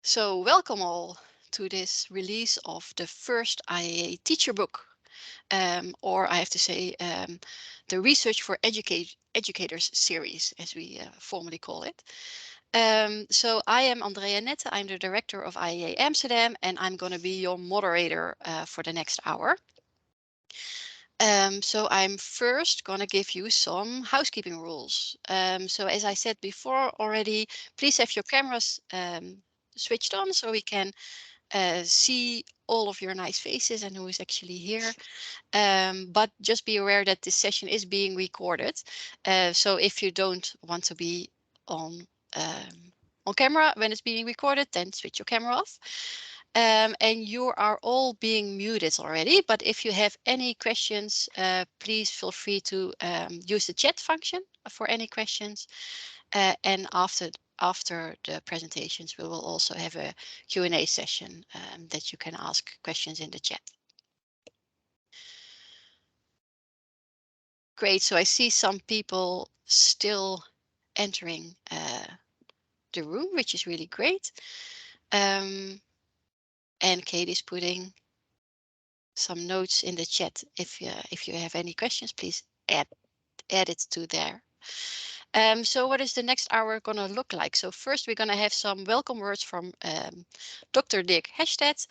So welcome all to this release of the first IEA teacher book, or I have to say the Research for Educators series, as we formally call it. So I am Andrea Nette, I'm the director of IEA Amsterdam, and I'm going to be your moderator for the next hour. So I'm first going to give you some housekeeping rules. So as I said before already, please have your cameras switched on so we can see all of your nice faces and who is actually here. But just be aware that this session is being recorded. So if you don't want to be on camera when it's being recorded, then switch your camera off. And you are all being muted already, but if you have any questions, please feel free to use the chat function for any questions. And after the presentations, we will also have a Q&A session that you can ask questions in the chat. Great, so I see some people still entering the room, which is really great. And Kate is putting some notes in the chat. If you have any questions, please add it to there. So what is the next hour going to look like? So first we're going to have some welcome words from Dr. Dirk Hestad,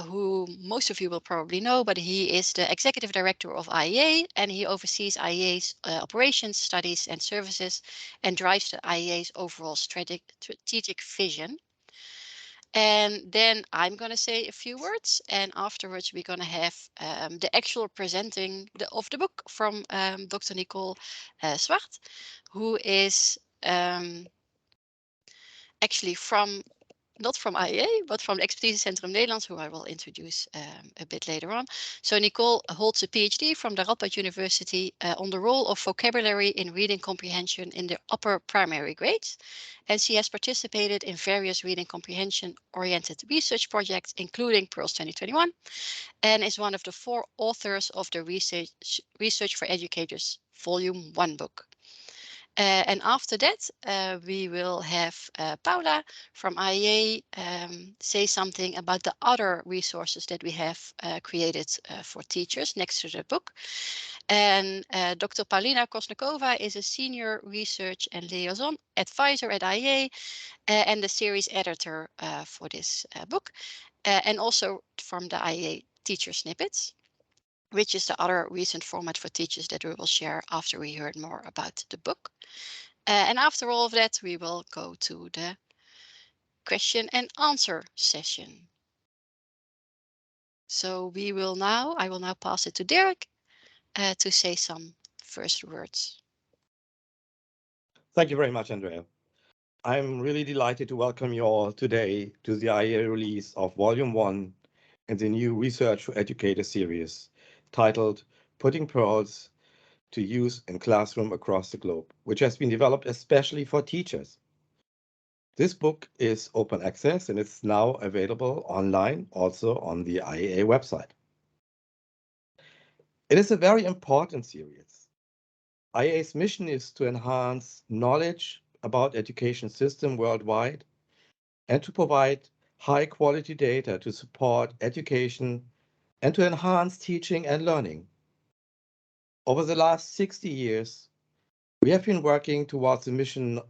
who most of you will probably know, but he is the executive director of IEA, and he oversees IEA's operations, studies and services, and drives the IEA's overall strategic vision. And then I'm going to say a few words, and afterwards we're going to have the actual presenting of the book from Dr. Nicole Zwart, who is actually not from IEA, but from Expertisecentrum Nederlands, who I will introduce a bit later on. So Nicole holds a PhD from the Radboud University on the role of vocabulary in reading comprehension in the upper primary grades. And she has participated in various reading comprehension-oriented research projects, including PIRLS 2021, and is one of the 4 authors of the Research for Educators Volume 1 book. And after that, we will have Paula from IEA say something about the other resources that we have created for teachers next to the book. And Dr. Paulina Kosnikova is a senior research and liaison advisor at IEA and the series editor for this book, and also from the IEA teacher snippets, which is the other recent format for teachers that we will share after we heard more about the book. And after all of that, we will go to the question and answer session. So I will now pass it to Dirk to say some first words. Thank you very much, Andrea. I'm really delighted to welcome you all today to the IEA release of Volume 1 in the new Research for Educators series, titled Putting PIRLS to Use in Classroom Across the Globe, which has been developed especially for teachers. This book is open access and it's now available online, also on the IEA website. It is a very important series. IEA's mission is to enhance knowledge about education system worldwide and to provide high quality data to support education and to enhance teaching and learning. Over the last 60 years, we have been working towards the mission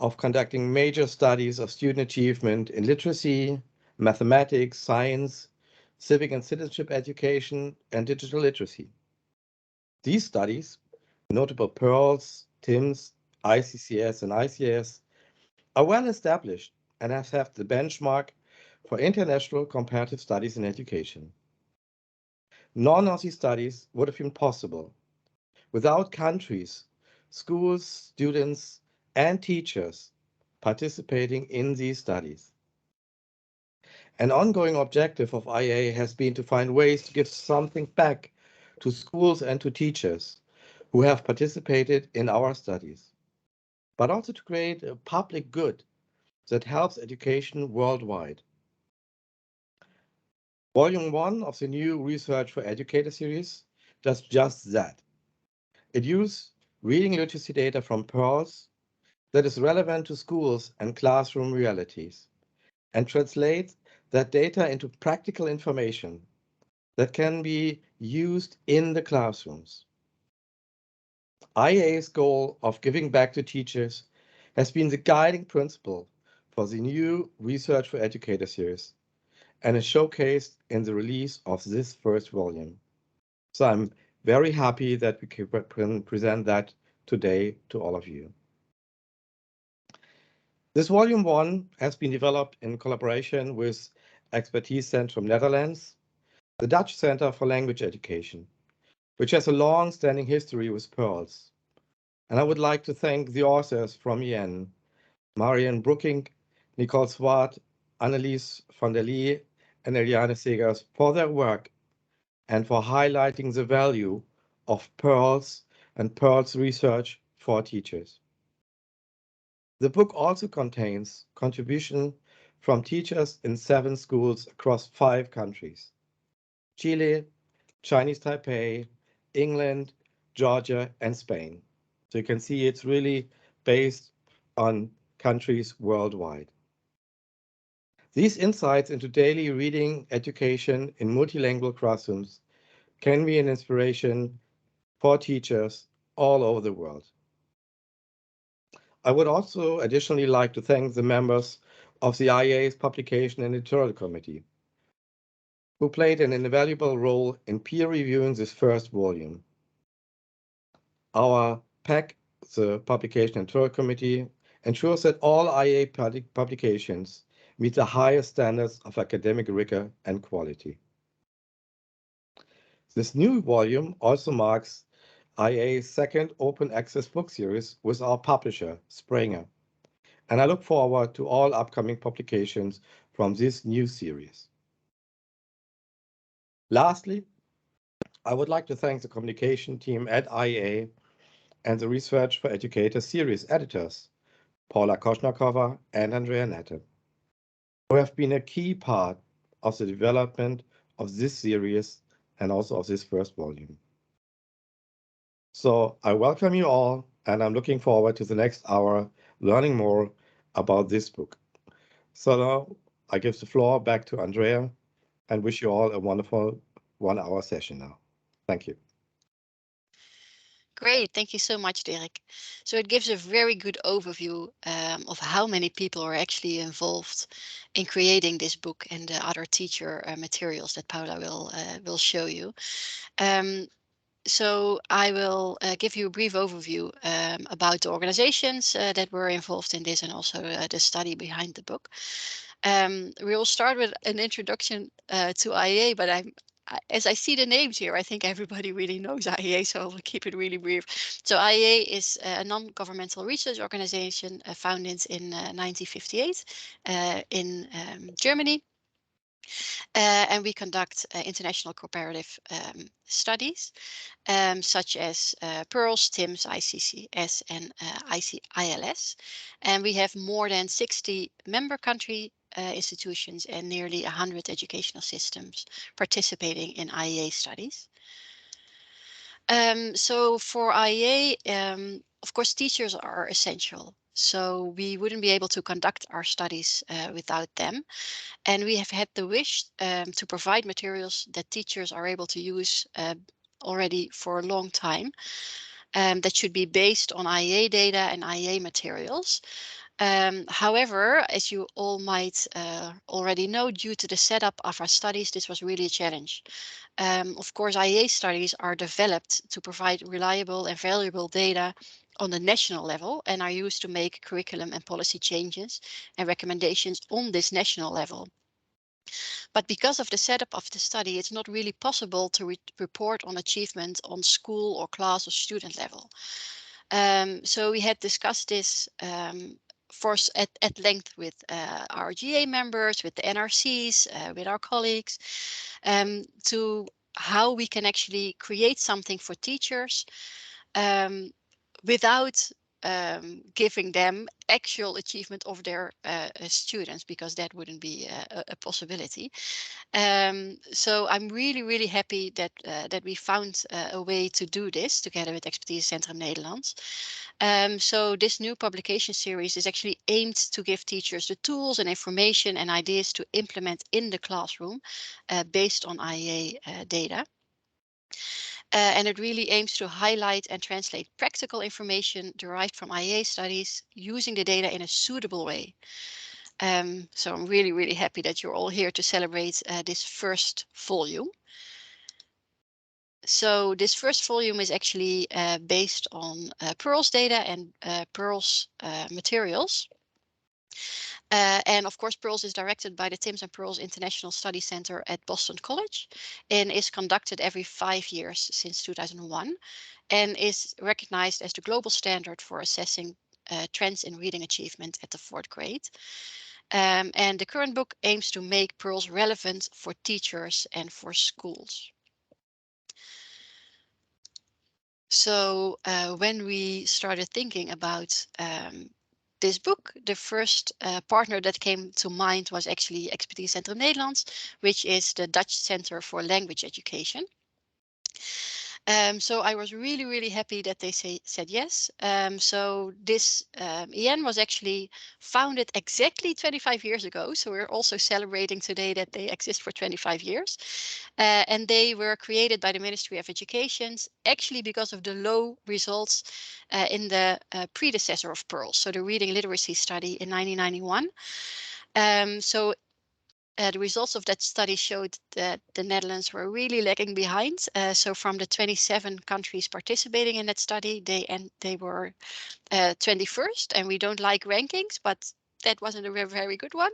of conducting major studies of student achievement in literacy, mathematics, science, civic and citizenship education, and digital literacy. These studies, notable PIRLS, TIMSS, ICCS, and ICS, are well established and have the benchmark for international comparative studies in education. None of these studies would have been possible without countries, schools, students, and teachers participating in these studies. An ongoing objective of IEA has been to find ways to give something back to schools and to teachers who have participated in our studies, but also to create a public good that helps education worldwide. Volume 1 of the new Research for Educators series does just that. It uses reading literacy data from PIRLS that is relevant to schools and classroom realities, and translate that data into practical information that can be used in the classrooms. IEA's goal of giving back to teachers has been the guiding principle for the new Research for Educator series and is showcased in the release of this first volume. So I'm very happy that we can present that today to all of you. This volume 1 has been developed in collaboration with Expertisecentrum Nederlands, the Dutch Center for Language Education, which has a long-standing history with PIRLS. And I would like to thank the authors from EN, Marian Brookink, Nicole Swart, Annelies van der Lee, and Eliane Segers for their work and for highlighting the value of PIRLS and PIRLS research for teachers. The book also contains contributions from teachers in 7 schools across 5 countries: Chile, Chinese Taipei, England, Georgia, and Spain. So you can see it's really based on countries worldwide. These insights into daily reading education in multilingual classrooms can be an inspiration for teachers all over the world. I would also additionally like to thank the members of the IEA's Publication and Editorial Committee, who played an invaluable role in peer reviewing this first volume. Our PAC, the Publication and Editorial Committee, ensures that all IEA publications meet the highest standards of academic rigor and quality. This new volume also marks IEA's second open access book series with our publisher, Springer, and I look forward to all upcoming publications from this new series. Lastly, I would like to thank the communication team at IEA and the Research for Educator series editors, Paula Koshnakova and Andrea Nette, who have been a key part of the development of this series and also of this first volume. So I welcome you all, and I'm looking forward to the next hour learning more about this book. So now I give the floor back to Andrea and wish you all a wonderful 1-hour session now. Thank you. Great, thank you so much, Dirk. So it gives a very good overview of how many people are actually involved in creating this book and the other teacher materials that Paula will show you. So I will give you a brief overview about the organizations that were involved in this and also the study behind the book. We will start with an introduction to IEA, but as I see the names here, I think everybody really knows IEA, so I will keep it really brief. So IEA is a non-governmental research organization founded in 1958 in Germany. And we conduct international cooperative studies, such as PIRLS, TIMSS, ICCS, and ILS. And we have more than 60 member country institutions and nearly 100 educational systems participating in IEA studies. So for IEA, of course, teachers are essential. So we wouldn't be able to conduct our studies without them. And we have had the wish to provide materials that teachers are able to use already for a long time. That should be based on IEA data and IEA materials. However, as you all might already know, due to the setup of our studies, this was really a challenge. Of course, IEA studies are developed to provide reliable and valuable data on the national level and are used to make curriculum and policy changes and recommendations on this national level. But because of the setup of the study, it's not really possible to report on achievement on school or class or student level. So we had discussed this at length with our GA members, with the NRCs, with our colleagues, to how we can actually create something for teachers without giving them actual achievement of their students, because that wouldn't be a possibility. So I'm really happy that we found a way to do this together with Expertisecentrum Nederlands. So this new publication series is actually aimed to give teachers the tools and information and ideas to implement in the classroom based on IEA data. And it really aims to highlight and translate practical information derived from IEA studies using the data in a suitable way. So I'm really happy that you're all here to celebrate this first volume. So this first volume is actually based on PIRLS data and PIRLS materials. And of course, PIRLS is directed by the TIMSS and PIRLS International Study Center at Boston College and is conducted every 5 years since 2001 and is recognized as the global standard for assessing trends in reading achievement at the 4th grade. And the current book aims to make PIRLS relevant for teachers and for schools. So when we started thinking about this book, the first partner that came to mind was actually Expertisecentrum Nederlands, which is the Dutch Center for Language Education. So I was really happy that they said yes. So this IEN was actually founded exactly 25 years ago. So we're also celebrating today that they exist for 25 years. And they were created by the Ministry of Education, actually because of the low results in the predecessor of PIRLS, so the reading literacy study in 1991. So the results of that study showed that the Netherlands were really lagging behind. So from the 27 countries participating in that study, they were 21st, and we don't like rankings, but that wasn't a very good one.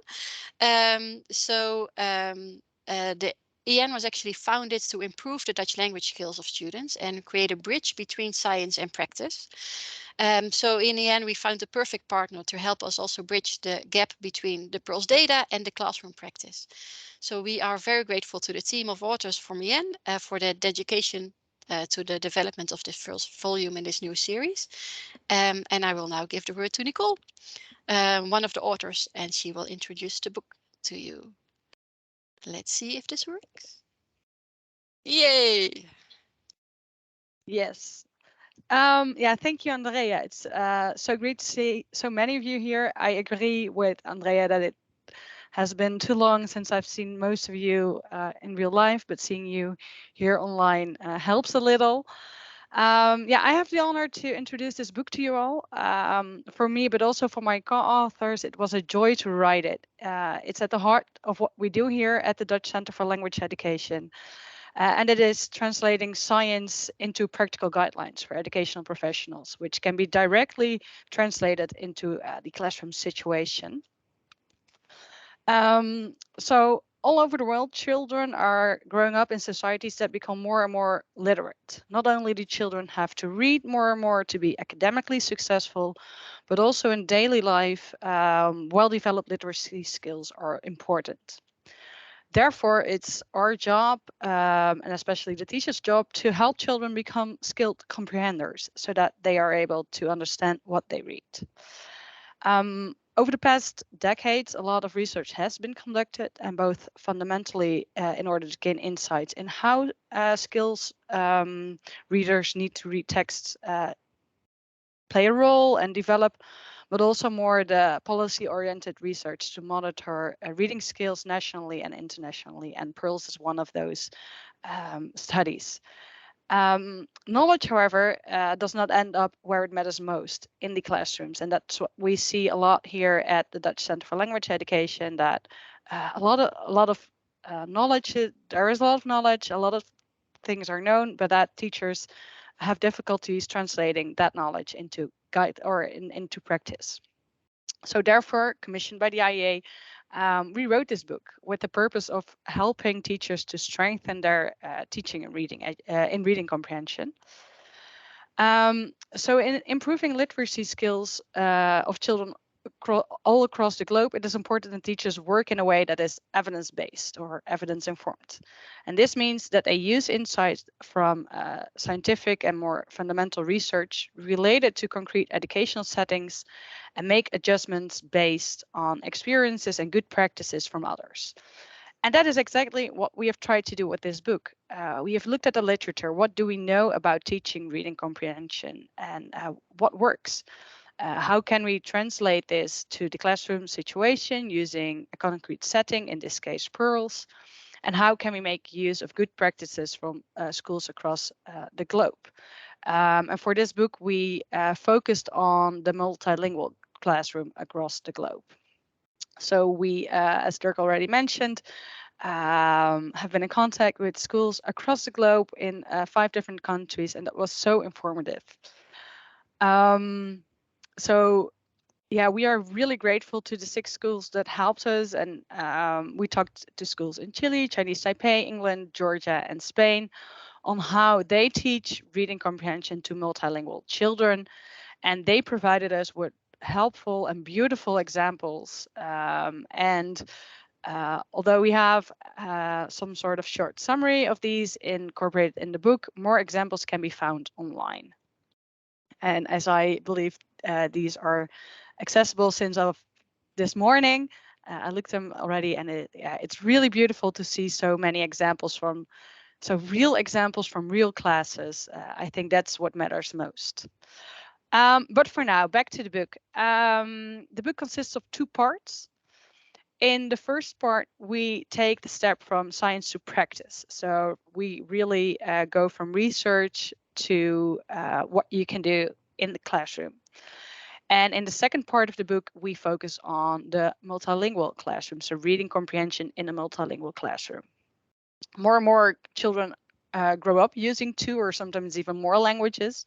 The IEN was actually founded to improve the Dutch language skills of students and create a bridge between science and practice. So in the end, we found the perfect partner to help us also bridge the gap between the PIRLS data and the classroom practice. So we are very grateful to the team of authors from IEN for their dedication to the development of this first volume in this new series. And I will now give the word to Nicole, one of the authors, and she will introduce the book to you. Let's see if this works. Yay! Yes. Yeah, thank you, Andrea. It's so great to see so many of you here. I agree with Andrea that it has been too long since I've seen most of you in real life, but seeing you here online helps a little. Yeah, I have the honor to introduce this book to you all. For me, but also for my co-authors, it was a joy to write it. It's at the heart of what we do here at the Dutch Center for Language Education. And it is translating science into practical guidelines for educational professionals, which can be directly translated into the classroom situation. So all over the world, children are growing up in societies that become more and more literate. Not only do children have to read more and more to be academically successful, but also in daily life, well-developed literacy skills are important. Therefore, it's our job, and especially the teacher's job, to help children become skilled comprehenders so that they are able to understand what they read. Over the past decades, a lot of research has been conducted, and both fundamentally in order to gain insights in how skills readers need to read texts play a role and develop, but also more the policy-oriented research to monitor reading skills nationally and internationally. And PIRLS is one of those studies. Knowledge, however, does not end up where it matters most, in the classrooms. And that's what we see a lot here at the Dutch Center for Language Education, that a lot of knowledge, there is a lot of knowledge, a lot of things are known, but that teachers have difficulties translating that knowledge into guide or into practice. So therefore, commissioned by the IEA, we wrote this book with the purpose of helping teachers to strengthen their teaching and reading comprehension. So in improving literacy skills of children all across the globe, it is important that teachers work in a way that is evidence-based or evidence-informed. And this means that they use insights from scientific and more fundamental research related to concrete educational settings and make adjustments based on experiences and good practices from others. And that is exactly what we have tried to do with this book. We have looked at the literature. What do we know about teaching reading comprehension, and what works? How can we translate this to the classroom situation using a concrete setting, in this case, PIRLS? And how can we make use of good practices from schools across the globe? And for this book, we focused on the multilingual classroom across the globe. So we, as Dirk already mentioned, have been in contact with schools across the globe in 5 different countries, and that was so informative. So yeah, we are really grateful to the 6 schools that helped us, and we talked to schools in Chile, Chinese Taipei, England, Georgia, and Spain on how they teach reading comprehension to multilingual children, and they provided us with helpful and beautiful examples. Although we have some sort of short summary of these incorporated in the book, more examples can be found online. And as I believe these are accessible since of this morning, I looked them already, and it's really beautiful to see so many examples real examples from real classes. I think that's what matters most. But for now, back to the book. The book consists of 2 parts. In the first part, we take the step from science to practice. So we really go from research to what you can do in the classroom. And in the second part of the book, we focus on the multilingual classroom, so reading comprehension in a multilingual classroom. More and more children grow up using 2 or sometimes even more languages.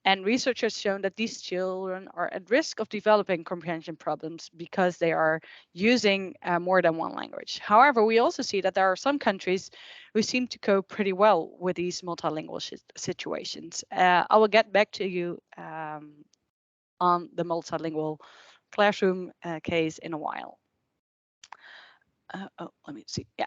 And research has shown that these children are at risk of developing comprehension problems because they are using more than 1 language. However, we also see that there are some countries who seem to cope pretty well with these multilingual situations. I will get back to you on the multilingual classroom case in a while. Let me see. Yeah.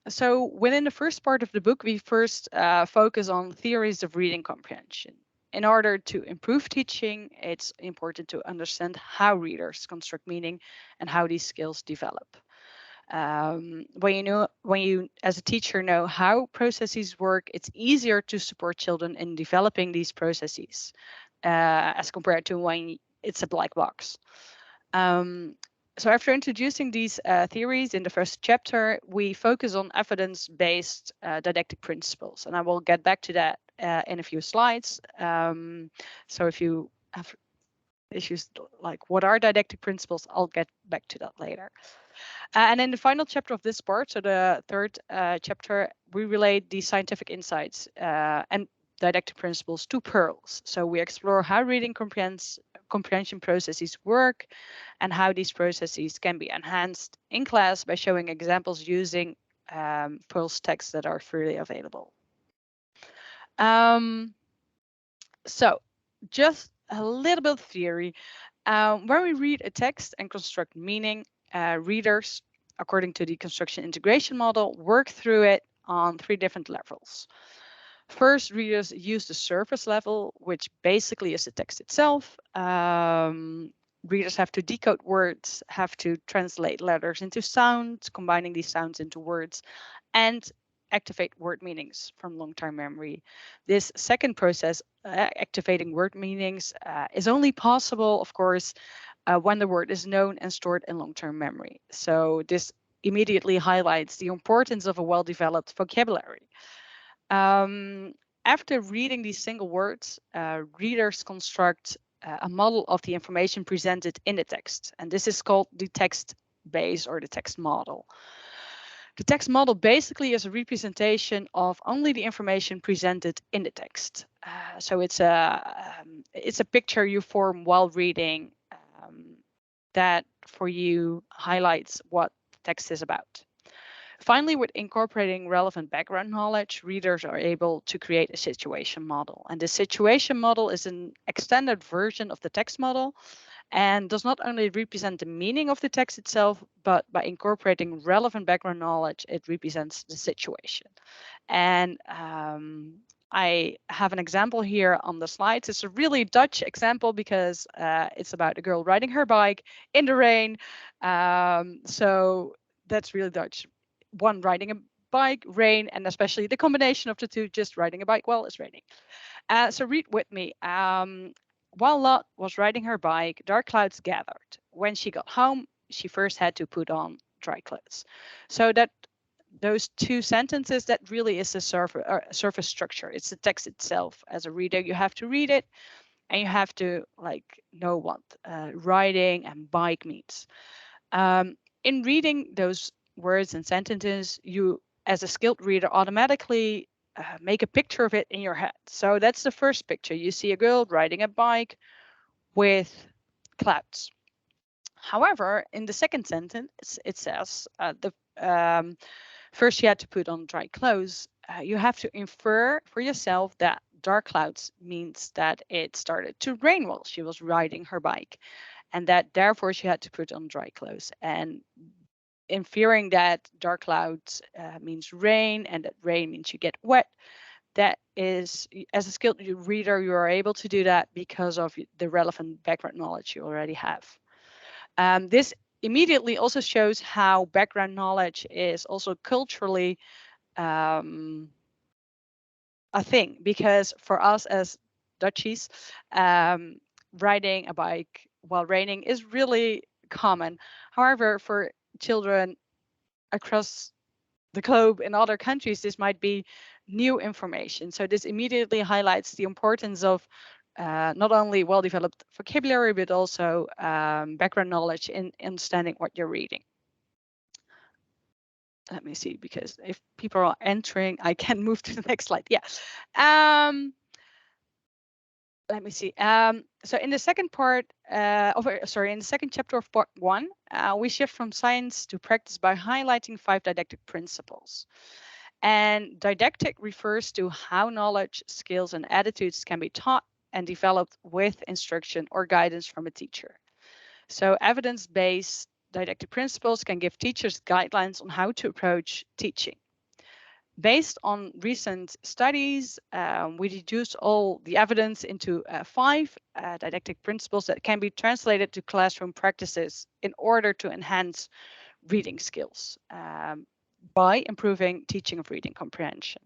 So within the first part of the book, we first focus on theories of reading comprehension. In order to improve teaching, it's important to understand how readers construct meaning and how these skills develop. When you as a teacher know how processes work, it's easier to support children in developing these processes as compared to when it's a black box. So after introducing these theories in the first chapter, we focus on evidence-based didactic principles, and I will get back to that in a few slides. So if you have issues like what are didactic principles, I'll get back to that later. And in the final chapter of this part, so the third chapter, we relate the scientific insights and didactic principles to PIRLS. So we explore how reading comprehension processes work and how these processes can be enhanced in class by showing examples using PIRLS texts that are freely available. So just a little bit of theory. When we read a text and construct meaning, readers, according to the construction integration model, work through it on 3 different levels. First, readers use the surface level, which basically is the text itself. Readers have to decode words, have to translate letters into sounds, combining these sounds into words, and activate word meanings from long-term memory. This second process, activating word meanings, is only possible, of course, when the word is known and stored in long-term memory. So this immediately highlights the importance of a well-developed vocabulary. After reading these single words, readers construct a model of the information presented in the text, and this is called the text base or the text model. The text model basically is a representation of only the information presented in the text. So it's a picture you form while reading that for you highlights what the text is about. Finally, with incorporating relevant background knowledge, readers are able to create a situation model. And the situation model is an extended version of the text model and does not only represent the meaning of the text itself, but by incorporating relevant background knowledge, it represents the situation. And I have an example here on the slides. It's a really Dutch example because it's about a girl riding her bike in the rain. So that's really Dutch. One, riding a bike, rain, and especially the combination of the two, just riding a bike while it's raining. So read with me. While Lot was riding her bike, dark clouds gathered. When she got home, she first had to put on dry clothes. So that those two sentences, that really is the surface structure. It's the text itself. As a reader, you have to read it, and you have to know what riding and bike means. In reading those words and sentences, you, as a skilled reader, automatically make a picture of it in your head. So that's the first picture. You see a girl riding a bike with clouds. However, in the second sentence, it says first she had to put on dry clothes. You have to infer for yourself that dark clouds means that it started to rain while she was riding her bike, and that therefore she had to put on dry clothes. And inferring that dark clouds means rain, and that rain means you get wet, that is, as a skilled reader, you are able to do that because of the relevant background knowledge you already have. This immediately also shows how background knowledge is also culturally a thing, because for us as Dutchies, riding a bike while raining is really common. However, for children across the globe in other countries, this might be new information. So this immediately highlights the importance of not only well-developed vocabulary, but also background knowledge in understanding what you're reading. Let me see, because if people are entering, I can move to the next slide. Yeah. Let me see. So in the second part, in the second chapter of part 1, we shift from science to practice by highlighting 5 didactic principles. And didactic refers to how knowledge, skills, and attitudes can be taught and developed with instruction or guidance from a teacher. So evidence-based didactic principles can give teachers guidelines on how to approach teaching. Based on recent studies, we reduced all the evidence into 5 didactic principles that can be translated to classroom practices in order to enhance reading skills by improving teaching of reading comprehension.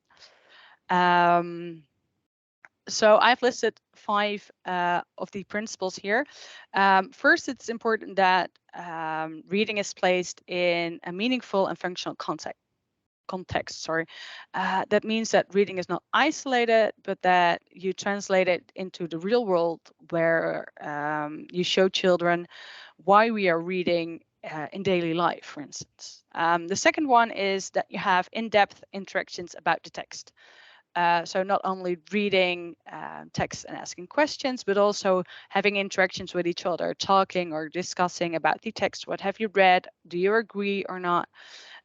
So I've listed 5 of the principles here. First, it's important that reading is placed in a meaningful and functional context. That means that reading is not isolated, but that you translate it into the real world, where you show children why we are reading in daily life, for instance. The second one is that you have in-depth interactions about the text. So not only reading text and asking questions, but also having interactions with each other, talking or discussing about the text. What have you read? Do you agree or not?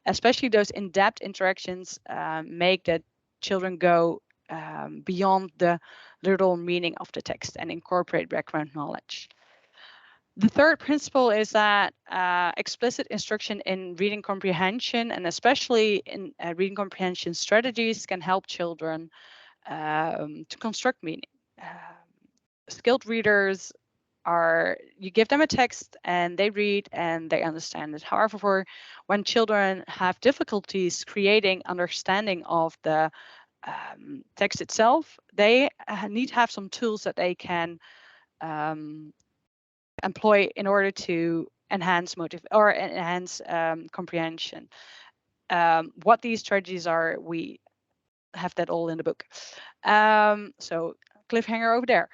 Especially those in-depth interactions make that children go beyond the literal meaning of the text and incorporate background knowledge. The third principle is that explicit instruction in reading comprehension, and especially in reading comprehension strategies, can help children to construct meaning. Skilled readers you give them a text and they read and they understand it. However, when children have difficulties creating understanding of the text itself, they need to have some tools that they can employ in order to enhance comprehension. What these strategies are, we have that all in the book. So cliffhanger over there.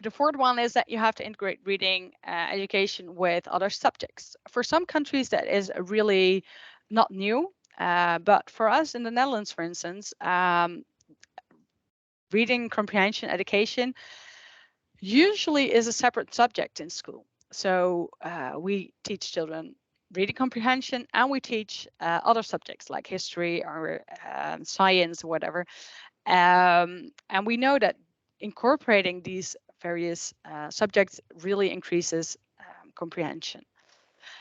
The fourth one is that you have to integrate reading education with other subjects. For some countries, that is really not new. But for us in the Netherlands, for instance, reading comprehension education usually is a separate subject in school. So we teach children reading comprehension, and we teach other subjects like history or science or whatever. And we know that incorporating these various subjects really increases comprehension.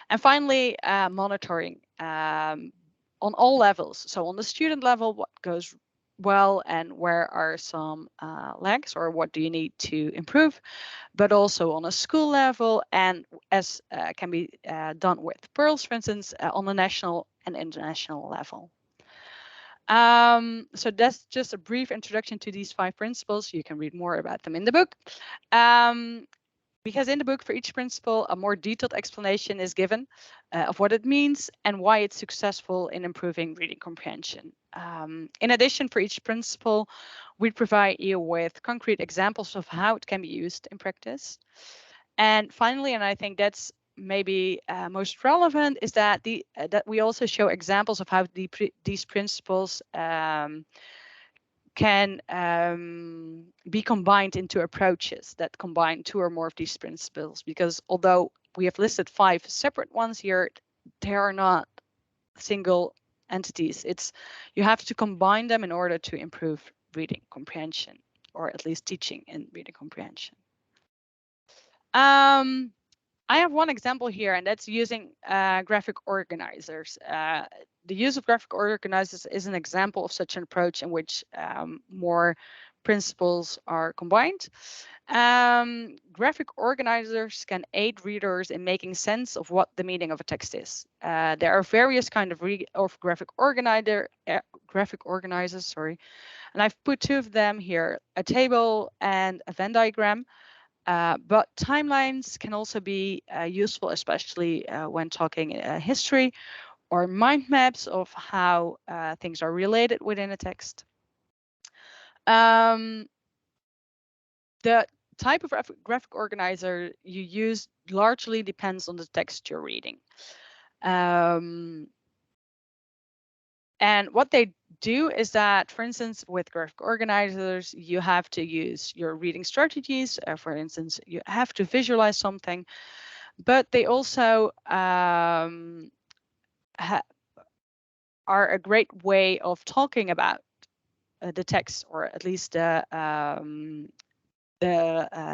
And finally, monitoring on all levels. So on the student level, what goes well and where are some lags, or what do you need to improve, but also on a school level, and as can be done with PIRLS, for instance, on the national and international level. So that's just a brief introduction to these 5 principles. You can read more about them in the book. Because in the book, for each principle, a more detailed explanation is given of what it means and why it's successful in improving reading comprehension. In addition, for each principle, we provide you with concrete examples of how it can be used in practice. And finally, and I think that's maybe most relevant, is that that we also show examples of how these principles can be combined into approaches that combine 2 or more of these principles, because although we have listed 5 separate ones here, they are not single entities. You have to combine them in order to improve reading comprehension, or at least teaching in reading comprehension. I have one example here, and that's using graphic organizers. The use of graphic organizers is an example of such an approach in which more principles are combined. Graphic organizers can aid readers in making sense of what the meaning of a text is. There are various kinds of graphic organizers, sorry, and I've put 2 of them here: a table and a Venn diagram. But timelines can also be useful, especially when talking history, or mind maps of how things are related within a text. The type of graphic organizer you use largely depends on the text you're reading. And what they do is that, for instance, with graphic organizers, you have to use your reading strategies. For instance, you have to visualize something, but they also are a great way of talking about the text, or at least the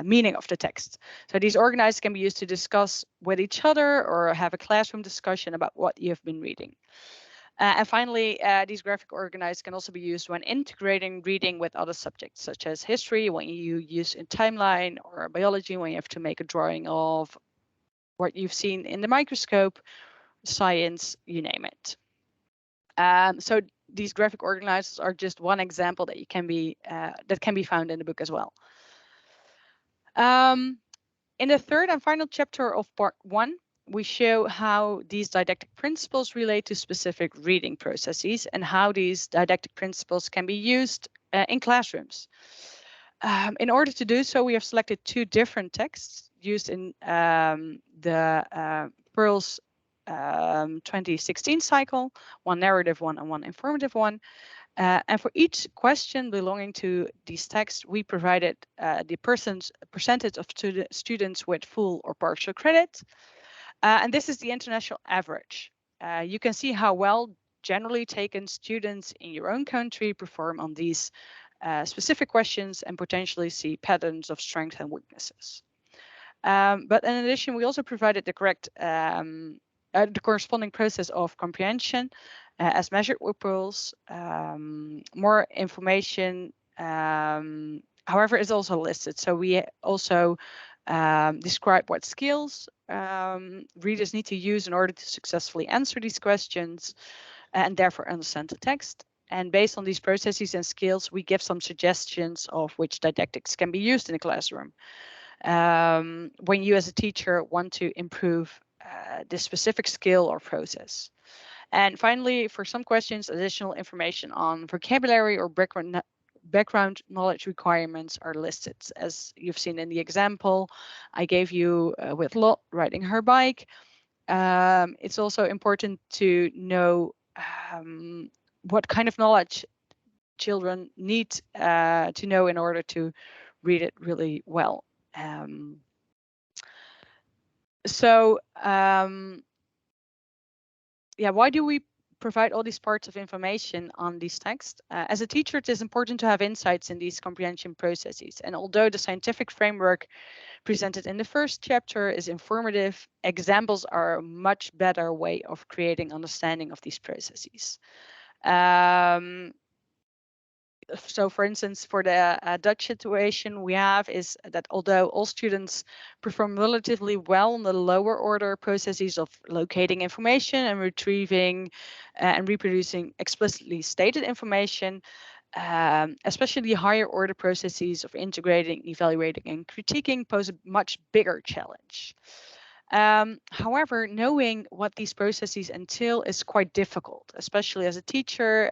meaning of the text. So these organizers can be used to discuss with each other or have a classroom discussion about what you've been reading. And finally, these graphic organizers can also be used when integrating reading with other subjects, such as history, when you use a timeline, or biology, when you have to make a drawing of what you've seen in the microscope, science, you name it. So these graphic organizers are just one example that can be found in the book as well. In the 3rd and final chapter of part 1, we show how these didactic principles relate to specific reading processes and how these didactic principles can be used in classrooms. In order to do so, we have selected 2 different texts used in the PIRLS 2016 cycle, one narrative one and one informative one. And for each question belonging to these texts, we provided the percentage of students with full or partial credit. And this is the international average. You can see how well, generally taken, students in your own country perform on these specific questions, and potentially see patterns of strengths and weaknesses. But in addition, we also provided the corresponding process of comprehension as measured with PIRLS. More information, however, is also listed. So we also describe what skills readers need to use in order to successfully answer these questions and therefore understand the text. And based on these processes and skills, we give some suggestions of which didactics can be used in the classroom. When you as a teacher want to improve this specific skill or process. And finally, for some questions, additional information on vocabulary or background knowledge requirements are listed. As you've seen in the example I gave you with Lot riding her bike. It's also important to know what kind of knowledge children need to know in order to read it really well. So why do we provide all these parts of information on these texts? As a teacher, it is important to have insights in these comprehension processes. And although the scientific framework presented in the first chapter is informative, examples are a much better way of creating understanding of these processes. So for instance, for the Dutch situation we have is that although all students perform relatively well in the lower order processes of locating information and retrieving and reproducing explicitly stated information, especially higher order processes of integrating, evaluating, and critiquing pose a much bigger challenge. However, knowing what these processes entail is quite difficult, especially as a teacher.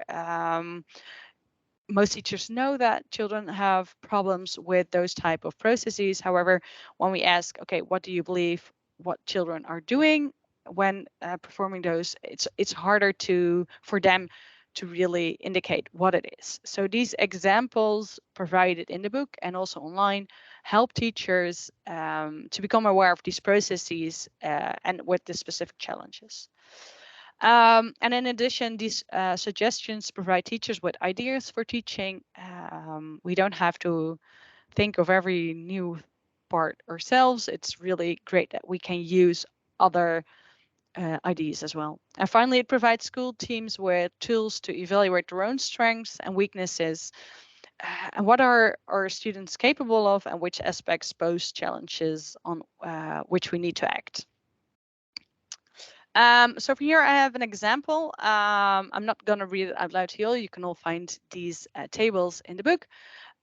Most teachers know that children have problems with those type of processes. However, when we ask, okay, what do you believe what children are doing when performing those, it's harder for them to really indicate what it is. So these examples provided in the book and also online help teachers to become aware of these processes and with the specific challenges. And in addition, these suggestions provide teachers with ideas for teaching. We don't have to think of every new part ourselves. It's really great that we can use other ideas as well. And finally, it provides school teams with tools to evaluate their own strengths and weaknesses, and what are our students capable of, and which aspects pose challenges on which we need to act. So here I have an example. I'm not going to read it out loud to you. You can all find these tables in the book.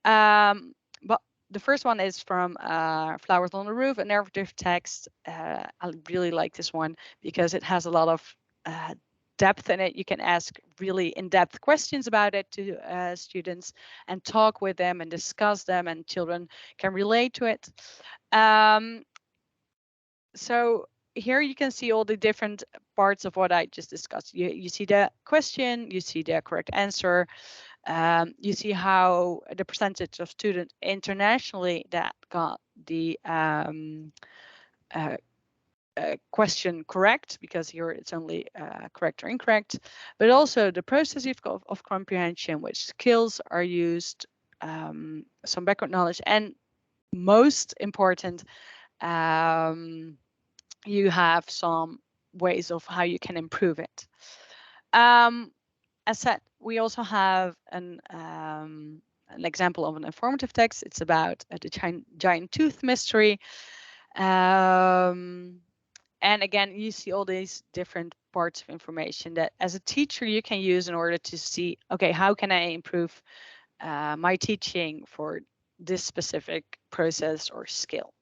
But the first one is from Flowers on the Roof, a narrative text. I really like this one because it has a lot of depth in it. You can ask really in-depth questions about it to students and talk with them and discuss them, and children can relate to it. So here you can see all the different parts of what I just discussed. You see the question, you see the correct answer, you see how the percentage of students internationally that got the question correct, because here it's only correct or incorrect, but also the process of comprehension, which skills are used, some background knowledge, and most important, you have some ways of how you can improve it. As said, we also have an example of an informative text. It's about the giant tooth mystery. And again, you see all these different parts of information that as a teacher you can use in order to see, okay, how can I improve my teaching for this specific process or skill.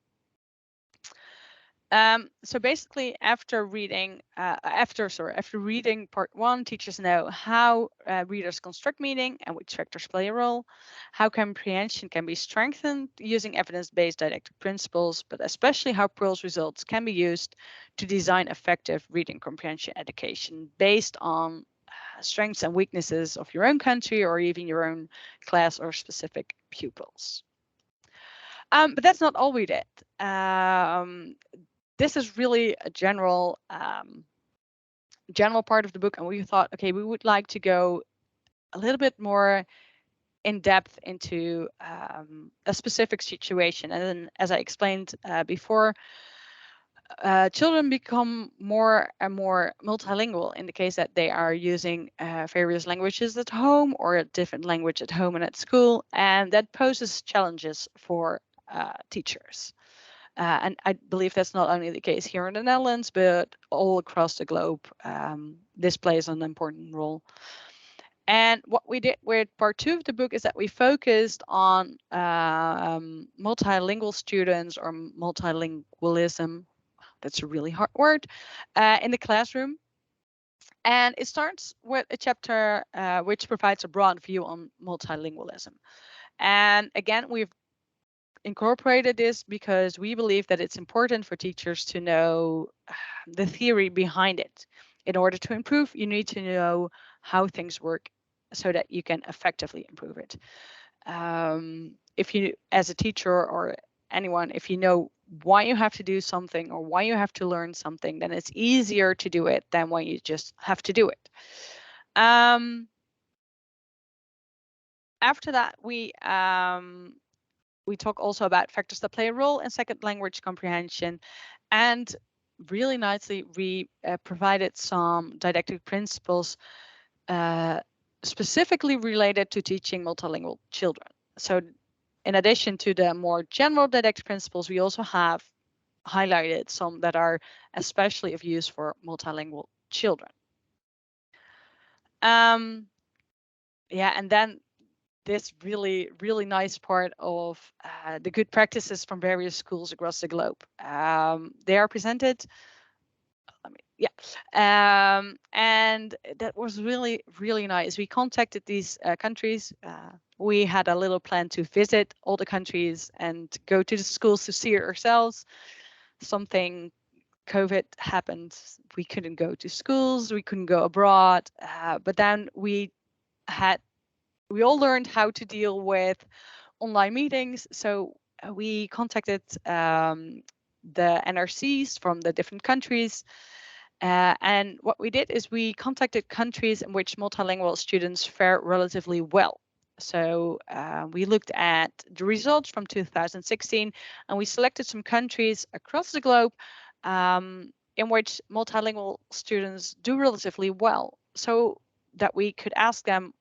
So basically, after reading part one, teachers know how readers construct meaning and which factors play a role, how comprehension can be strengthened using evidence-based didactic principles, but especially how PIRLS results can be used to design effective reading comprehension education based on strengths and weaknesses of your own country or even your own class or specific pupils. But that's not all we did. This is really a general part of the book, and we thought, okay, we would like to go a little bit more in depth into a specific situation. And then, as I explained before, children become more and more multilingual in the case that they are using various languages at home or a different language at home and at school, and that poses challenges for teachers. And I believe that's not only the case here in the Netherlands, but all across the globe. This plays an important role. And what we did with part two of the book is that we focused on multilingual students or multilingualism. That's a really hard word in the classroom. And it starts with a chapter which provides a broad view on multilingualism. And again, we've incorporated this because we believe that it's important for teachers to know the theory behind it. In order to improve, you need to know how things work so that you can effectively improve it. If you, as a teacher or anyone, if you know why you have to do something or why you have to learn something, then it's easier to do it than when you just have to do it. After that, we talk also about factors that play a role in second language comprehension, and really nicely we provided some didactic principles specifically related to teaching multilingual children. So in addition to the more general didactic principles, we also have highlighted some that are especially of use for multilingual children. Yeah, and then this really, really nice part of the good practices from various schools across the globe. They are presented. And that was really, really nice. We contacted these countries. We had a little plan to visit all the countries and go to the schools to see it ourselves. Something COVID happened. We couldn't go to schools. We couldn't go abroad. But then we all learned how to deal with online meetings. So we contacted the NRCs from the different countries. And what we did is we contacted countries in which multilingual students fare relatively well. So we looked at the results from 2016, and we selected some countries across the globe in which multilingual students do relatively well, so that we could ask them,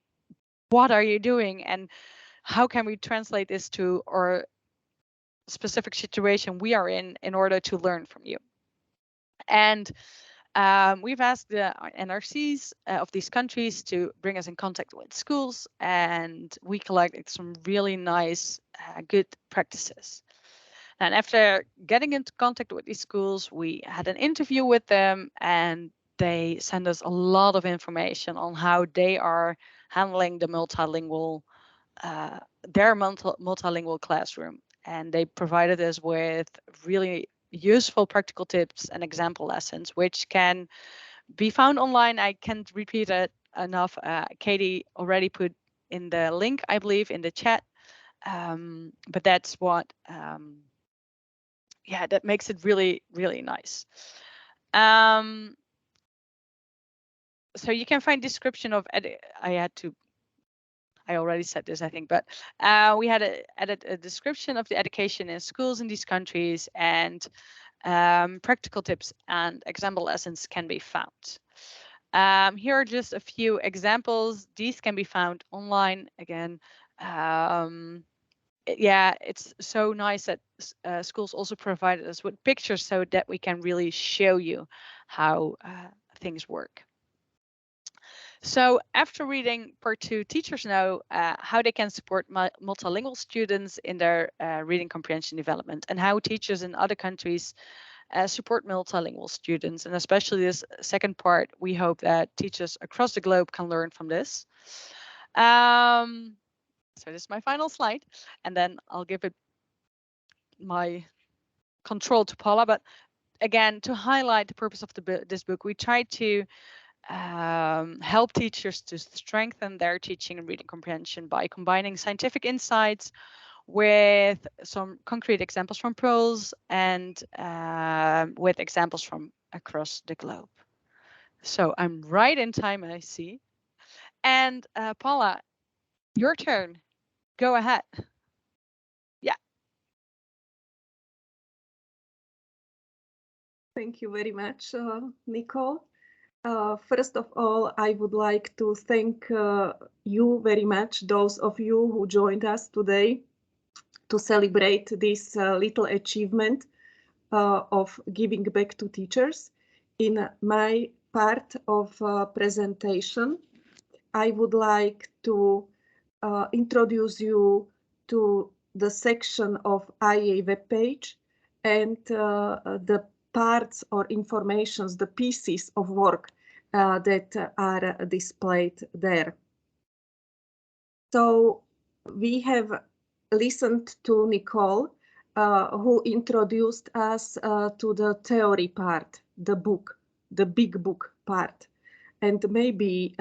what are you doing and how can we translate this to our specific situation we are in order to learn from you. And we've asked the NRCs of these countries to bring us in contact with schools, and we collected some really nice, good practices. And after getting into contact with these schools, we had an interview with them, and they sent us a lot of information on how they are handling the multilingual, their multilingual classroom. And they provided us with really useful practical tips and example lessons, which can be found online. I can't repeat it enough. Katie already put in the link, I believe, in the chat. But that's what, yeah, that makes it really, really nice. So you can find description of I already said this, I think, but we had added a description of the education in schools in these countries, and practical tips and example lessons can be found. Here are just a few examples. These can be found online again. Yeah, it's so nice that schools also provided us with pictures so that we can really show you how things work. So after reading part 2, teachers know how they can support multilingual students in their reading comprehension development, and how teachers in other countries support multilingual students. And especially this second part, we hope that teachers across the globe can learn from this. So this is my final slide, and then I'll give it my control to Paula. But again, to highlight the purpose of this book, we tried to help teachers to strengthen their teaching and reading comprehension by combining scientific insights with some concrete examples from PIRLS and with examples from across the globe. So I'm right in time, I see. And Paula, your turn. Go ahead. Yeah. Thank you very much, Nicole. First of all, I would like to thank you very much, those of you who joined us today to celebrate this little achievement of giving back to teachers. In my part of presentation, I would like to introduce you to the section of IEA webpage and the parts or informations, the pieces of work that are displayed there. So we have listened to Nicole, who introduced us to the theory part, the book, the big book part. And maybe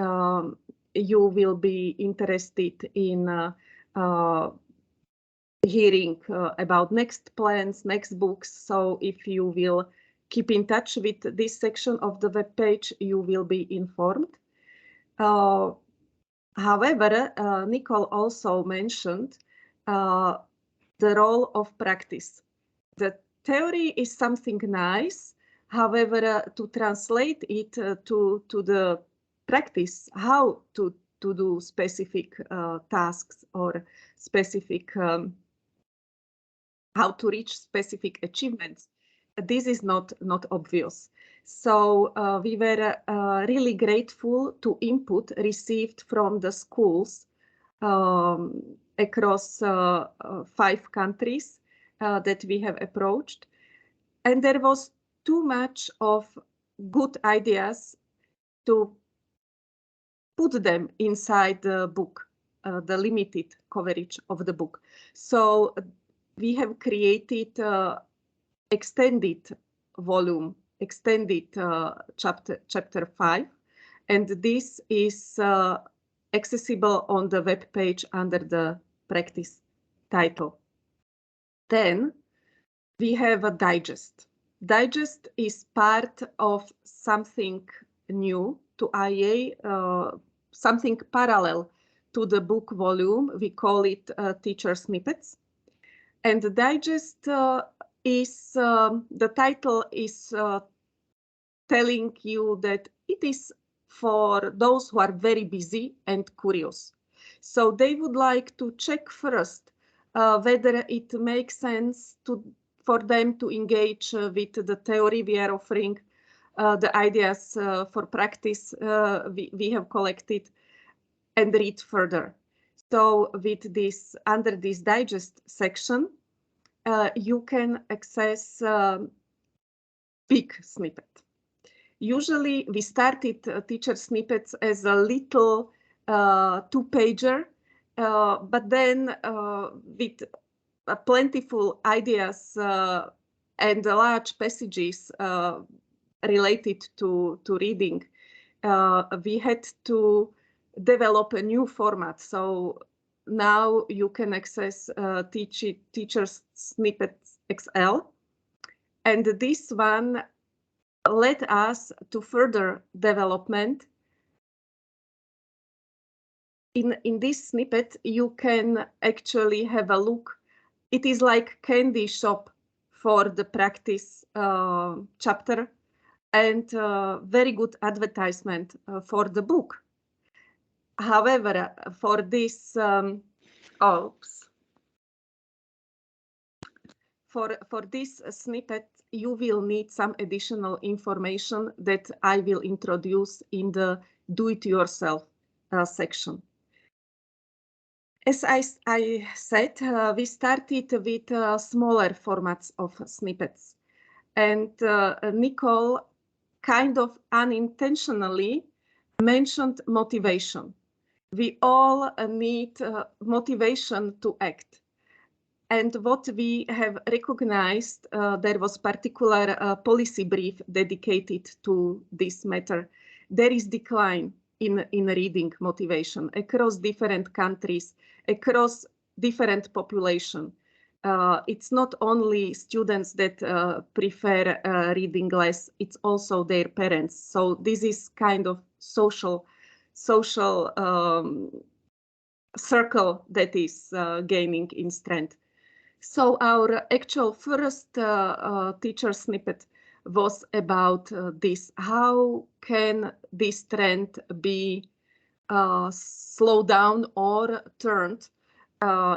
you will be interested in hearing about next plans, next books. So if you will keep in touch with this section of the web page, you will be informed. However, Nicole also mentioned the role of practice. The theory is something nice. However, to translate it to the practice, how to do specific tasks or specific how to reach specific achievements, this is not obvious. So we were really grateful to input received from the schools across 5 countries that we have approached. And there was too much of good ideas to put them inside the book, the limited coverage of the book. So we have created extended volume, extended chapter 5, and this is accessible on the web page under the practice title. Then we have a digest. Digest is part of something new to IEA, something parallel to the book volume. We call it teacher snippets. And the digest is, the title is telling you that it is for those who are very busy and curious. So they would like to check first whether it makes sense for them to engage with the theory we are offering, the ideas for practice we have collected, and read further. So with this, under this digest section, you can access big snippet. Usually we started teacher snippets as a little 2-pager, but then with plentiful ideas and large passages related to reading, we had to develop a new format. So now you can access teacher snippets XL, and this one led us to further development. In this snippet, you can actually have a look. It is like candy shop for the practice chapter, and very good advertisement for the book. However, for this, for this snippet, you will need some additional information that I will introduce in the do-it-yourself section. As I said, we started with smaller formats of snippets, and Nicole kind of unintentionally mentioned motivation. We all need motivation to act. And what we have recognized, there was particular policy brief dedicated to this matter. There is decline in reading motivation across different countries, across different population. It's not only students that prefer reading less, it's also their parents. So this is kind of social circle that is gaining in strength. So our actual first teacher snippet was about this. How can this trend be slowed down or turned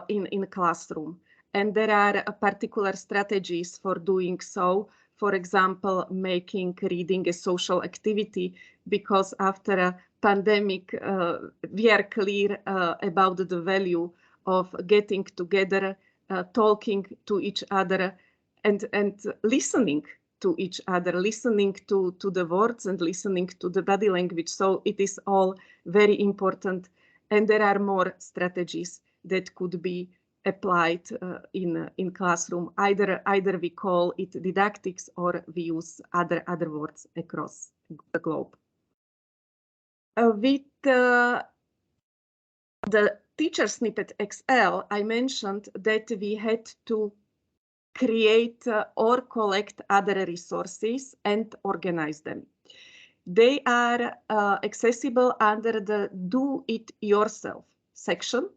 in a classroom? And there are particular strategies for doing so. For example, making reading a social activity, because after a pandemic, we are clear about the value of getting together, talking to each other, and listening to each other, listening to the words and listening to the body language. So it is all very important. And there are more strategies that could be applied in classroom. Either we call it didactics or we use other words across the globe. With the Teacher Snippet XL, I mentioned that we had to create or collect other resources and organize them. They are accessible under the Do It Yourself section.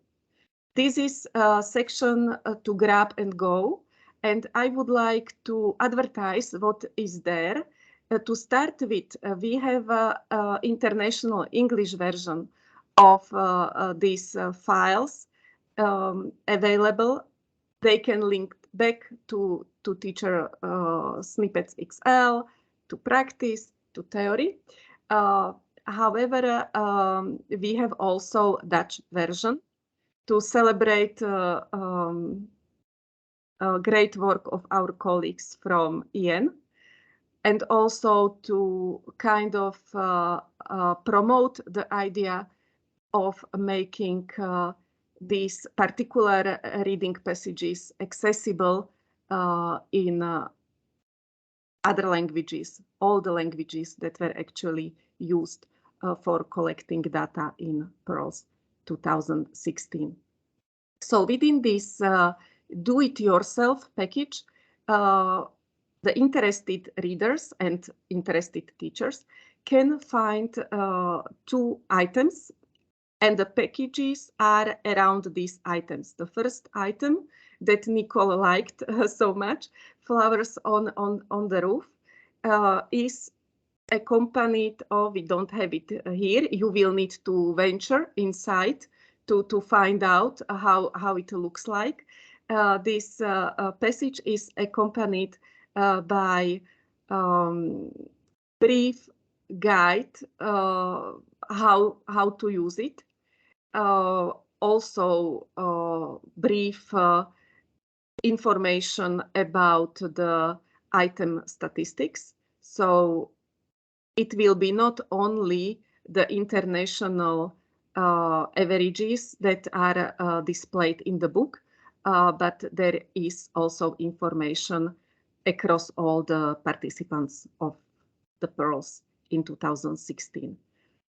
This is a section to grab and go, and I would like to advertise what is there. To start with, we have an international English version of these files available. They can link back to Teacher Snippets XL, to practice, to theory. However, we have also Dutch version to celebrate great work of our colleagues from EN, and also to kind of promote the idea of making these particular reading passages accessible in other languages, all the languages that were actually used for collecting data in PIRLS 2016. So within this do-it-yourself package, the interested readers and interested teachers can find 2 items, and the packages are around these items. The first item that Nicole liked so much, Flowers on the Roof, is accompanied, we don't have it here, you will need to venture inside to find out how it looks like. This passage is accompanied by brief guide how to use it. Also brief information about the item statistics. So it will be not only the international averages that are displayed in the book, but there is also information across all the participants of the PIRLS in 2016.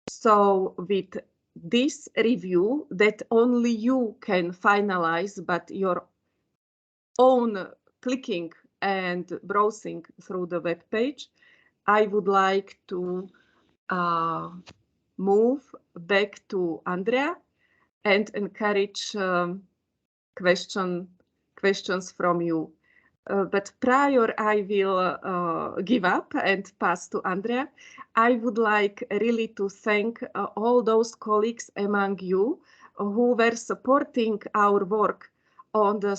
So with this review that only you can finalize, but your own clicking and browsing through the web page, I would like to move back to Andrea and encourage questions from you. But prior, I will give up and pass to Andrea. I would like really to thank all those colleagues among you who were supporting our work on the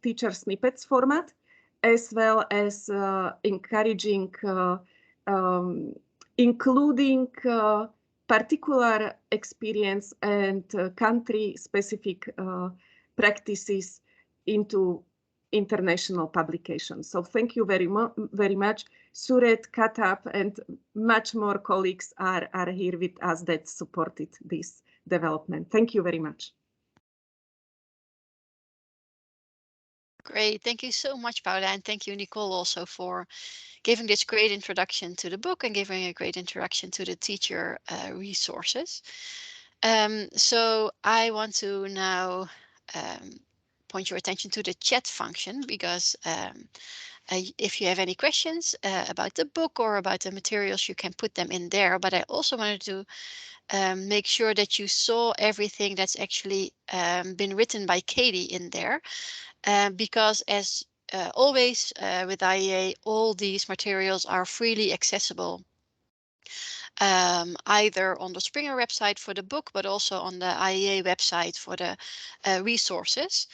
teacher snippets format, as well as encouraging including particular experience and country-specific practices into international publications. So thank you very much. Suret, Katap, and much more colleagues are here with us that supported this development. Thank you very much. Great. Thank you so much, Paula. And thank you, Nicole, also for giving this great introduction to the book and giving a great introduction to the teacher resources. So I want to now point your attention to the chat function, because if you have any questions about the book or about the materials, you can put them in there. But I also wanted to make sure that you saw everything that's actually been written by Katie in there, because as always with IEA, all these materials are freely accessible, either on the Springer website for the book, but also on the IEA website for the resources.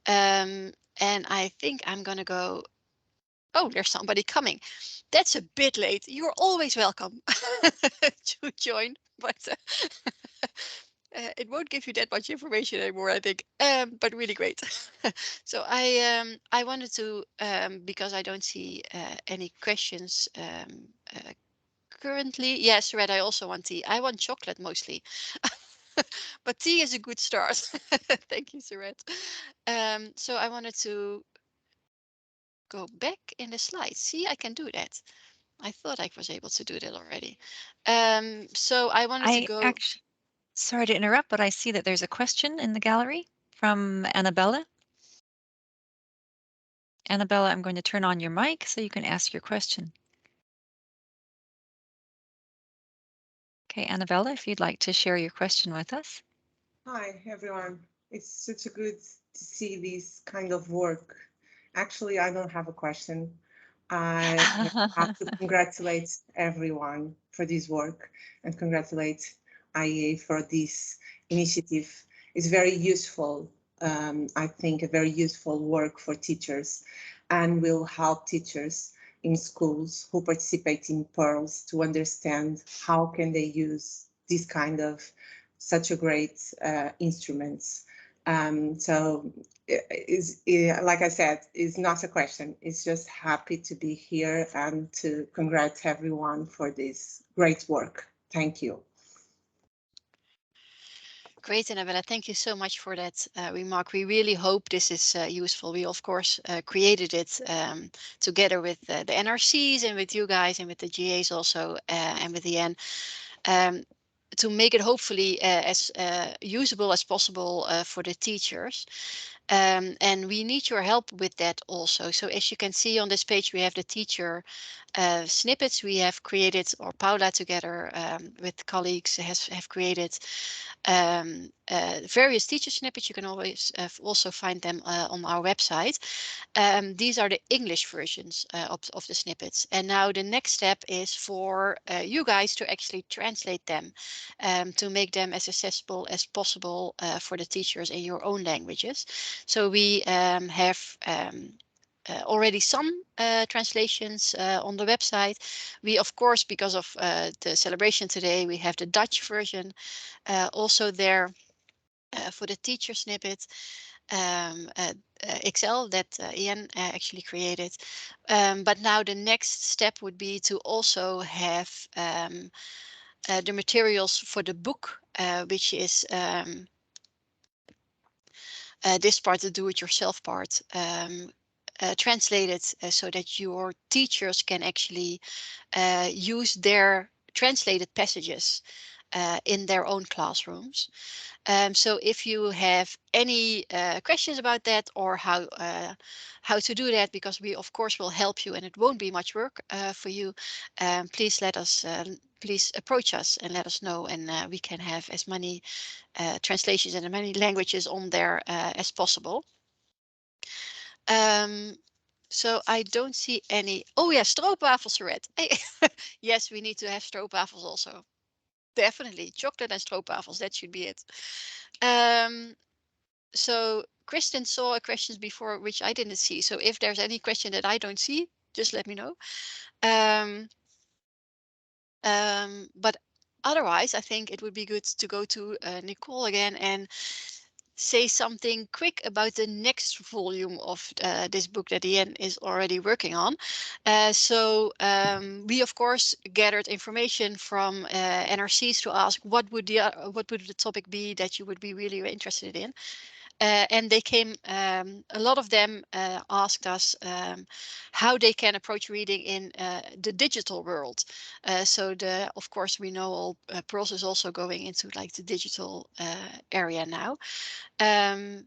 And I think I'm going to go. Oh, there's somebody coming. That's a bit late. You're always welcome to join, but it won't give you that much information anymore, I think, but really great. So I wanted to, because I don't see any questions currently. Yes, Red, I also want tea. I want chocolate mostly. But tea is a good start. Thank you, Suret. So I wanted to go back in the slides. See, I can do that. I thought I was able to do that already. So I wanted to go. Sorry to interrupt, but I see that there's a question in the gallery from Annabella. Annabella, I'm going to turn on your mic so you can ask your question. Okay, Annabella, if you'd like to share your question with us. Hi, everyone. It's such a good to see this kind of work. Actually, I don't have a question. I have to congratulate everyone for this work and congratulate IEA for this initiative. It's very useful, I think, a very useful work for teachers, and will help teachers in schools who participate in PIRLS to understand how can they use this kind of such a great instruments. So like I said, it's not a question. It's just happy to be here and to congratulate everyone for this great work. Thank you. Great, Annabella. Thank you so much for that remark. We really hope this is useful. We, of course, created it together with the NRCs and with you guys and with the GAs also and with the N. To make it hopefully as usable as possible for the teachers. And we need your help with that also. So as you can see on this page, we have the teacher snippets we have created, or Paula together with colleagues have created various teacher snippets. You can always also find them on our website. These are the English versions of the snippets. And now the next step is for you guys to actually translate them to make them as accessible as possible for the teachers in your own languages. So we have already some translations on the website. We, of course, because of the celebration today, we have the Dutch version also there for the teacher snippet. Excel that Ian actually created. But now the next step would be to also have the materials for the book, which is this part, the do-it-yourself part, translated so that your teachers can actually use their translated passages in their own classrooms. So if you have any questions about that, or how to do that, because we of course will help you and it won't be much work for you, please please approach us and let us know, and we can have as many translations in as many languages on there as possible. So I don't see any. Oh yeah, stroopwafels, Red. Hey. Yes, we need to have stroopwafels also. Definitely chocolate and stroopwafels. That should be it. So Kristen saw questions before which I didn't see. So if there's any question that I don't see, just let me know. But otherwise, I think it would be good to go to Nicole again and say something quick about the next volume of this book that Ian is already working on. So we of course gathered information from NRCs to ask what would the topic be that you would be really interested in. And they came, a lot of them asked us how they can approach reading in the digital world. So of course we know all PIRLS is also going into like the digital area now. And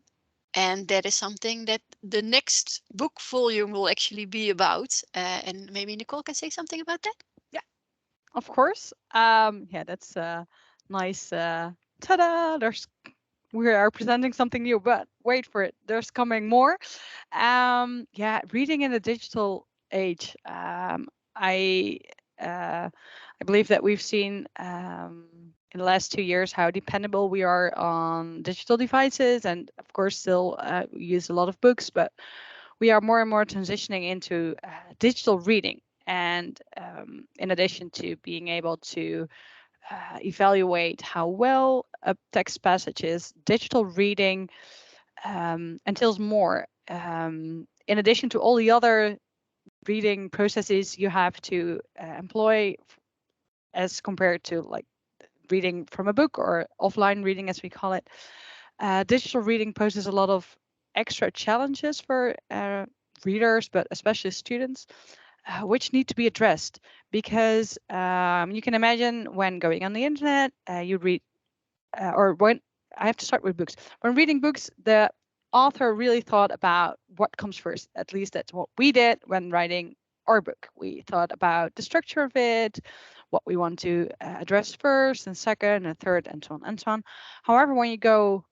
that is something that the next book volume will actually be about. And maybe Nicole can say something about that? Yeah, of course. Yeah, that's nice. Ta-da! We are presenting something new, but wait for it. There's coming more. Yeah, reading in the digital age. I believe that we've seen in the last 2 years how dependable we are on digital devices, and of course still use a lot of books, but we are more and more transitioning into digital reading. And in addition to being able to evaluate how well a text passage is, digital reading entails more. In addition to all the other reading processes you have to employ as compared to like reading from a book or offline reading as we call it, digital reading poses a lot of extra challenges for readers, but especially students, which need to be addressed, because you can imagine when going on the internet, you read or when I have to start with books. When reading books, the author really thought about what comes first. At least that's what we did when writing our book. We thought about the structure of it, what we want to address first and second and third and so on and so on. However, when you go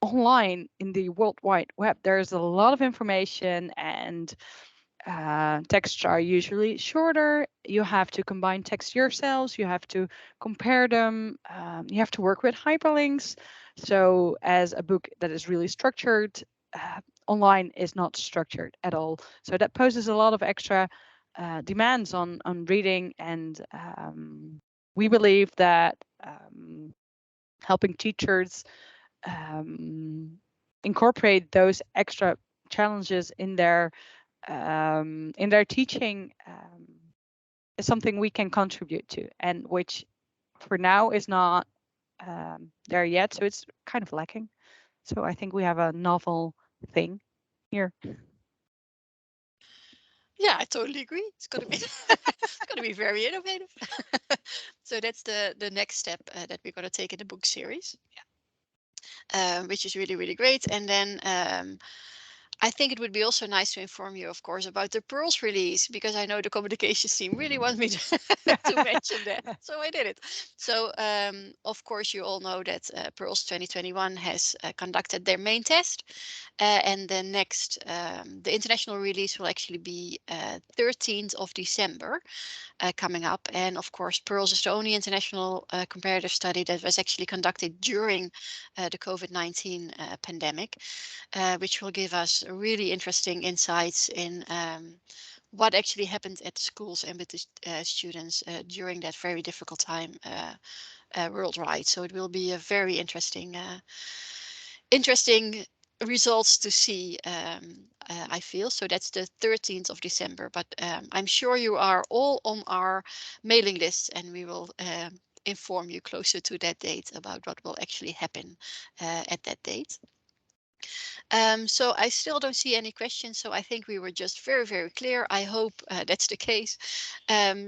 online in the World Wide Web, there's a lot of information, and texts are usually shorter. You have to combine text yourselves. You have to compare them. You have to work with hyperlinks. So as a book that is really structured, online is not structured at all. So that poses a lot of extra demands on reading. And we believe that helping teachers incorporate those extra challenges in their teaching is something we can contribute to, and which for now is not there yet. So it's kind of lacking. So I think we have a novel thing here. Yeah, I totally agree. It's gonna be it's gonna be very innovative. So that's the next step that we're gonna take in the book series. Yeah. Which is really, really great. And then I think it would be also nice to inform you, of course, about the PIRLS release, because I know the communications team really wants me to mention that. So I did it. So, of course, you all know that PIRLS 2021 has conducted their main test. And the next, the international release will actually be 13th of December. Coming up. And of course, PIRLS is the only international comparative study that was actually conducted during the COVID-19 pandemic, which will give us really interesting insights in what actually happened at the schools and with the students during that very difficult time worldwide. So it will be a very interesting results to see, I feel. So that's the 13th of December, but I'm sure you are all on our mailing list, and we will inform you closer to that date about what will actually happen at that date. So I still don't see any questions, so I think we were just very, very clear. I hope that's the case.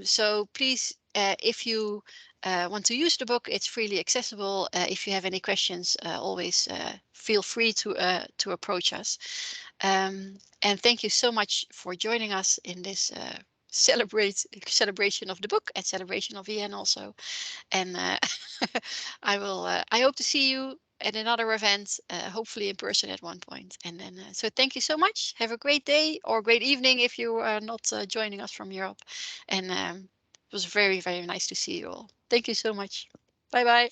So please, if you want to use the book, it's freely accessible. If you have any questions, always feel free to approach us. And thank you so much for joining us in this celebration of the book and celebration of EN also. And I hope to see you at another event, hopefully in person at one point. And then, so thank you so much. Have a great day or great evening if you are not joining us from Europe. And it was very, very nice to see you all. Thank you so much. Bye bye.